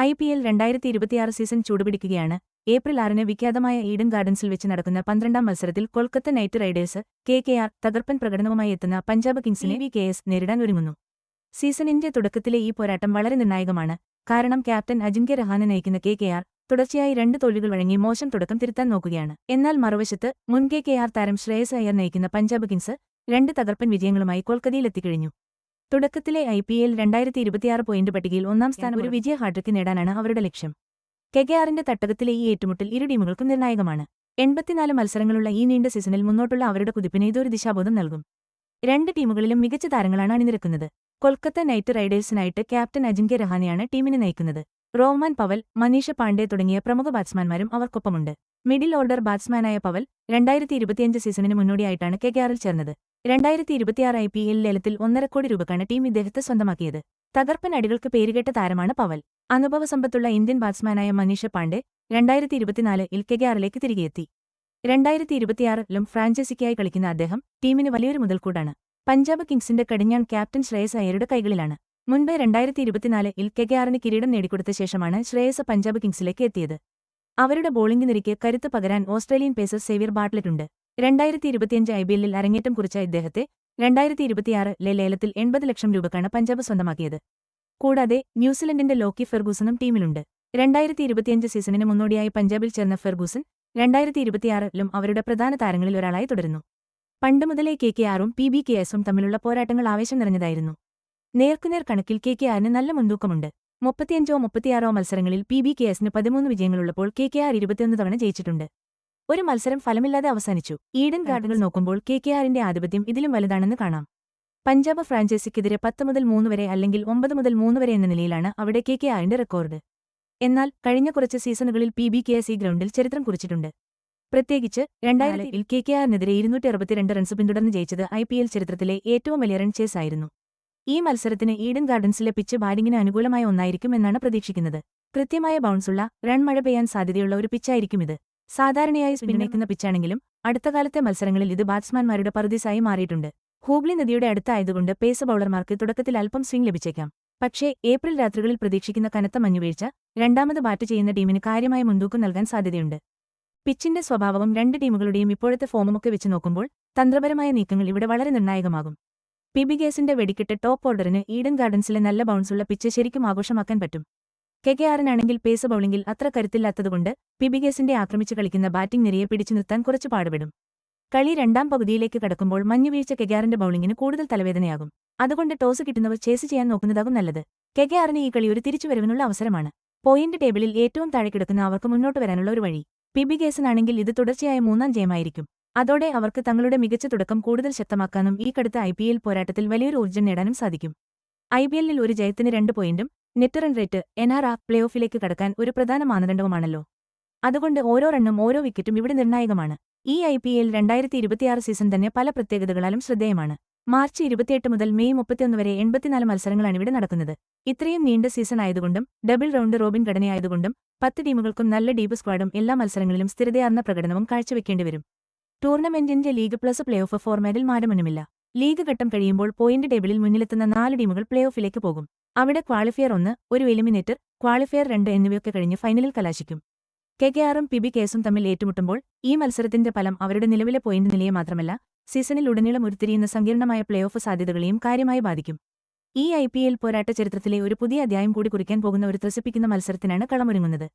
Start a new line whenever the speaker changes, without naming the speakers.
IPL 2026 season ചൂടുപിടിക്കുകയാണ്. April 6-ന് വിഖ്യാതമായ ഈഡൻ ഗാർഡൻസിൽ വെച്ച് നടക്കുന്ന 12ാം മത്സരത്തിൽ കൊൽക്കത്ത നൈറ്റ് റൈഡേഴ്സ് KKR തകർപ്പൻ പ്രകടനവുമായി എത്തുന്ന പഞ്ചാബ് കിങ്സിനെ VKS നേരിടാൻ ഒരുങ്ങുന്നു. സീസണിന്റെ തുടക്കത്തിലെ ഈ പോരാട്ടം വളരെ നിർണായകമാണ്. കാരണം ക്യാപ്റ്റൻ അജിങ്ക്യ രഹാനെ നയിക്കുന്ന KKR തുടർച്ചയായി 2 തോൽവികൾ വഴങ്ങി മോശം തുടക്കം തിരുത്താൻ നോക്കുകയാണ്. എന്നാൽ മറുവശത്ത് മുൻ KKR താരം ശ്രേയസ് അയ്യർ നയിക്കുന്ന പഞ്ചാബ് കിങ്സ് 2 തകർപ്പൻ വിജയങ്ങളുമായി കൊൽക്കത്തയിലെത്തിക്കഴിഞ്ഞു. തുടക്കത്തിലെ IPL 2026 പോയിന്റ് പട്ടികയിൽ 1ാം സ്ഥാനം ഒരു വിജയ ഹാട്രിക്ക് നേടാനാണ് അവരുടെ ലക്ഷ്യം. KKRന്റെ തട്ടകത്തിലെ ഈ ഏറ്റുമുട്ടൽ ഇരു ടീമുകൾക്കും നിർണായകമാണ്. 84 മത്സരങ്ങളുള്ള ഈ നീണ്ട സീസണിൽ മുന്നോട്ടുള്ള അവരുടെ കുതിപ്പിന് ഇതൊരു ദിശാബോധം നൽകും. 2 ടീമുകളിലും മികച്ച താരങ്ങളാണ് അണിനിരക്കുന്നത്. കൊൽക്കത്ത നൈറ്റ് റൈഡേഴ്സിനായിട്ട് ക്യാപ്റ്റൻ അജിങ്ക്യ രഹാനെയാണ് ടീമിനെ നയിക്കുന്നത്. റോഹ്മാൻ പവൽ, മനീഷ പാണ്ഡെ തുടങ്ങിയ പ്രമുഖ ബാറ്റ്സ്മാൻമാരും അവർക്കൊപ്പമുണ്ട്. മിഡിൽ ഓർഡർ ബാറ്റ്സ്മാനായ പവൽ 2025 സീസണിന് മുന്നോടിയായിട്ടാണ് KKRൽ ചേർന്നത്. 2026 IPL ലേലത്തിൽ 1.5 കോടി രൂപക്കാണ് ടീം ഇദ്ദേഹത്തെ സ്വന്തമാക്കിയത്. തകർപ്പൻ അടികൾക്ക് പേരുകേട്ട താരമാണ് പവൽ. അനുഭവസമ്പത്തുള്ള ഇന്ത്യൻ ബാറ്റ്സ്മാനായ മനീഷ പാണ്ഡെ 2024-ൽ KKRലേക്ക് തിരികെയെത്തി. 2026-ലും ഫ്രാഞ്ചൈസിക്കായി കളിക്കുന്ന അദ്ദേഹം ടീമിന് വലിയൊരു മുതൽക്കൂട്ടാണ്. പഞ്ചാബ് കിങ്സിന്റെ കടിഞ്ഞാൺ ക്യാപ്റ്റൻ ശ്രേയസ് അയ്യരുടെ കൈകളിലാണ്. മുൻപ് 2024-ൽ KKRന് കിരീടം നേടിക്കൊടുത്ത ശേഷമാണ് ശ്രേയസ് പഞ്ചാബ് കിങ്സിലേക്ക് എത്തിയത്. അവരുടെ ബോളിംഗ് നിരയ്ക്ക് കരുത്ത് പകരാൻ ഓസ്ട്രേലിയൻ പേസർ സേവ്യർ ബാട്ട്ലറ്റുണ്ട്. 2025 IPLൽ അരങ്ങേറ്റം കുറിച്ച ഇദ്ദേഹത്തെ 2026-ലെ ലേലത്തിൽ 80 ലക്ഷം രൂപക്കാണ് പഞ്ചാബ് സ്വന്തമാക്കിയത്. കൂടാതെ ന്യൂസിലൻഡിന്റെ ലോക്കി ഫെർഗൂസണും ടീമിലുണ്ട്. 2025 സീസണിന് മുന്നോടിയായി പഞ്ചാബിൽ ചേർന്ന ഫെർഗൂസൺ 2026-ലും അവരുടെ പ്രധാന താരങ്ങളിൽ ഒരാളായി തുടരുന്നു. പണ്ടുമുതലേ KKRും PBKSും തമ്മിലുള്ള പോരാട്ടങ്ങൾ ആവേശം നിറഞ്ഞതായിരുന്നു. നേർക്കുനേർ കണക്കിൽ KKRന് നല്ല മുൻതൂക്കമുണ്ട്. 35-36 മത്സരങ്ങളിൽ PBKSന് 13 വിജയങ്ങളുള്ളപ്പോൾ KKR 21 തവണ ജയിച്ചിട്ടുണ്ട്. ഒരു മത്സരം ഫലമില്ലാതെ അവസാനിച്ചു. ഈഡൻ ഗാർഡനുകൾ നോക്കുമ്പോൾ KKRന്റെ ആധിപത്യം ഇതിലും വലുതാണെന്ന് കാണാം. പഞ്ചാബ് ഫ്രാഞ്ചൈസിക്കെതിരെ 10-3 വരെ അല്ലെങ്കിൽ 9-3 വരെ എന്ന നിലയിലാണ് അവിടെ KKRന്റെ റെക്കോർഡ്. എന്നാൽ കഴിഞ്ഞ കുറച്ച് സീസണുകളിൽ PBKS ഈ ഗ്രൗണ്ടിൽ ചരിത്രം കുറിച്ചിട്ടുണ്ട്. പ്രത്യേകിച്ച് 2000-ൽ KKRനെതിരെ 262 റൺസ് പിന്തുടർന്ന് ജയിച്ചത് IPL ചരിത്രത്തിലെ ഏറ്റവും വലിയ റൺ ചേസ് ആയിരുന്നു. ഈ മത്സരത്തിന് ഈഡൻ ഗാർഡൻസിലെ പിച്ച് ബാറ്റിംഗിന് അനുകൂലമായ ഒന്നായിരിക്കും എന്നാണ് പ്രതീക്ഷിക്കുന്നത്. കൃത്യമായ ബൗൺസുള്ള റൺ മഴ പെയ്യാൻ സാധ്യതയുള്ള ഒരു പിച്ചായിരിക്കും ഇത്. സാധാരണയായി പിന്തുണയ്ക്കുന്ന പിച്ചാണെങ്കിലും അടുത്തകാലത്തെ മത്സരങ്ങളിൽ ഇത് ബാറ്റ്സ്മാൻമാരുടെ പറുദീസായി മാറിയിട്ടുണ്ട്. ഹൂഗ്ലി നദിയുടെ അടുത്തായതുകൊണ്ട് പേസ് ബൌളർമാർക്ക് തുടക്കത്തിൽ അല്പം സ്വിംഗ് ലഭിച്ചേക്കാം. പക്ഷേ ഏപ്രിൽ രാത്രികളിൽ പ്രതീക്ഷിക്കുന്ന കനത്ത മഞ്ഞുവീഴ്ച രണ്ടാമത് ബാറ്റ് ചെയ്യുന്ന ടീമിന് കാര്യമായ മുൻതൂക്കം നൽകാൻ സാധ്യതയുണ്ട്. പിച്ചിന്റെ സ്വഭാവവും 2 ടീമുകളുടെയും ഇപ്പോഴത്തെ ഫോമുമൊക്കെ വെച്ച് നോക്കുമ്പോൾ തന്ത്രപരമായ നീക്കങ്ങൾ ഇവിടെ വളരെ നിർണായകമാകും. PBKSന്റെ വെടിക്കെട്ട് ടോപ്പ് ഓർഡറിന് ഈഡൻ ഗാർഡൻസിലെ നല്ല ബൗൺസുള്ള പിച്ച് ശരിക്കും ആഘോഷമാക്കാൻ പറ്റും. KKRനാണെങ്കിൽ പേസ് ബൌളിംഗിൽ അത്ര കരുത്തില്ലാത്തതുകൊണ്ട് PBKSന്റെ ആക്രമിച്ച് കളിക്കുന്ന ബാറ്റിംഗ് നിരയെ പിടിച്ചു നിർത്താൻ കുറച്ച് പാടുപെടും. കളി 2ാം പകുതിയിലേക്ക് കടക്കുമ്പോൾ മഞ്ഞുവീഴ്ച KKRന്റെ ബൌളിംഗിന് കൂടുതൽ തലവേദനയാകും. അതുകൊണ്ട് ടോസ് കിട്ടുന്നവർ ചേസ് ചെയ്യാൻ നോക്കുന്നതാകും നല്ലത്. KKRന് ഈ കളി ഒരു തിരിച്ചുവരവിനുള്ള അവസരമാണ്. പോയിന്റ് ടേബിളിൽ ഏറ്റവും താഴെ കിടക്കുന്ന അവർക്ക് മുന്നോട്ട് വരാനുള്ള ഒരു വഴി. PBKSനാണെങ്കിൽ ഇത് തുടർച്ചയായ 3ാം ജയമായിരിക്കും. അതോടെ അവർക്ക് തങ്ങളുടെ മികച്ച തുടക്കം കൂടുതൽ ശക്തമാക്കാനും ഈ കടുത്ത IPL പോരാട്ടത്തിൽ വലിയൊരു ഊർജ്ജം നേടാനും സാധിക്കും. IPLൽ ഒരു ജയത്തിന് 2 പോയിന്റും net run rate NRR play ഓഫിലേക്ക് കടക്കാൻ ഒരു പ്രധാന മാനദണ്ഡവുമാണല്ലോ. അതുകൊണ്ട് ഓരോ റണ്ണും ഓരോ വിക്കറ്റും ഇവിടെ നിർണായകമാണ്. ഈ IPL 2026 സീസൺ തന്നെ പല പ്രത്യേകതകളാലും ശ്രദ്ധേയമാണ്. മാർച്ച് 28 മുതൽ മെയ് 31 വരെ 84 മത്സരങ്ങളാണ് ഇവിടെ നടക്കുന്നത്. ഇത്രയും നീണ്ട സീസൺ ആയതുകൊണ്ടും ഡബിൾ റൗണ്ട് റോബിൻ ഘടനയായതുകൊണ്ടും 10 ടീമുകൾക്കും നല്ല ഡീപ് സ്ക്വാഡും എല്ലാ മത്സരങ്ങളിലും സ്ഥിരതയാർന്ന പ്രകടനവും കാഴ്ചവെക്കേണ്ടിവരും. ടൂർണമെന്റിന്റെ ലീഗ് പ്ലസ് പ്ലേ ഓഫ് ഫോർമാറ്റിൽ മാറ്റമൊന്നുമില്ല. ലീഗ് ഘട്ടം കഴിയുമ്പോൾ പോയിന്റ് ടേബിളിൽ മുന്നിലെത്തുന്ന 4 ടീമുകൾ പ്ലേ ഓഫിലേക്ക് പോകും. അവിടെ ക്വാളിഫയർ 1, ഒരു എലിമിനേറ്റർ, ക്വാളിഫയർ 2 എന്നിവയൊക്കെ കഴിഞ്ഞ് ഫൈനലിൽ കലാശിക്കും. KKRും PBKSും തമ്മിൽ ഏറ്റുമുട്ടുമ്പോൾ ഈ മത്സരത്തിന്റെ ഫലം അവരുടെ നിലവിലെ പോയിന്റ് നിലയെ മാത്രമല്ല സീസണിൽ ഉടനീളം ഉരുത്തിരിയുന്ന സങ്കീർണമായ പ്ലേ ഓഫ് സാധ്യതകളെയും കാര്യമായി ബാധിക്കും. ഈ IPL പോരാട്ട ചരിത്രത്തിലെ ഒരു പുതിയ അധ്യായം കൂടി കുറിക്കാൻ പോകുന്ന ഒരു ത്രസിപ്പിക്കുന്ന മത്സരത്തിനാണ് കളമൊരുങ്ങുന്നത്.